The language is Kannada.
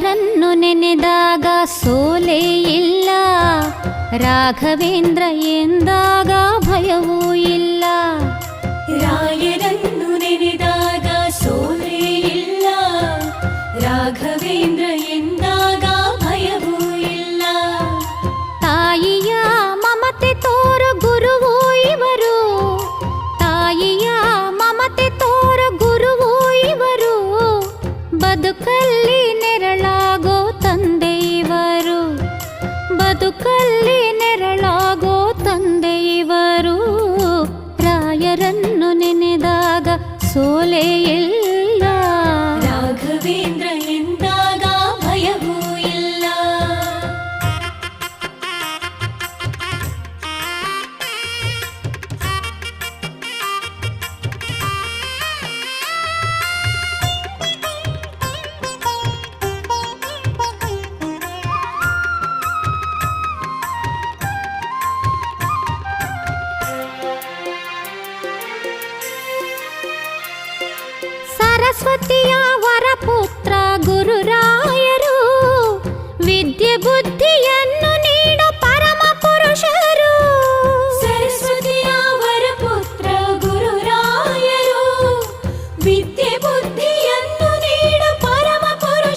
ರಾಯರನ್ನು ನೆನೆದಾಗ ಸೋಲೇ ಇಲ್ಲ, ರಾಘವೇಂದ್ರ ಎಂದಾಗ ಭಯವೂ ಇಲ್ಲ. ರಾಯರನ್ನು ನೆನೆದಾಗ ಸೋಲೇ ಇಲ್ಲ, ರಾಘವೇಂದ್ರ ಎಂದಾಗ ಭಯವೂ ಇಲ್ಲ. ತಾಯಿಯ ಮಮತೆ ತೋರ ಗುರುವೂ ಇವರು, ತಾಯಿಯ ಮಮತೆ ತೋರ ಗುರುವೂ ಇವರು, ಬದುಕಲ್ಲಿ ನೆರಳಾಗೋ ತಂದೆ ಇವರು, ಬದುಕಲ್ಲಿ ನೆರಳಾಗೋ ತಂದೆ ಇವರು. ರಾಯರನ್ನು ನೆನೆದಾಗ ಸೋಲೇ ಇಲ್ಲ, ರಾಘವೇಂದ್ರ ಎಂದಾಗ ಭಯವೂ ಇಲ್ಲ. ಸರಸ್ವತಿಯ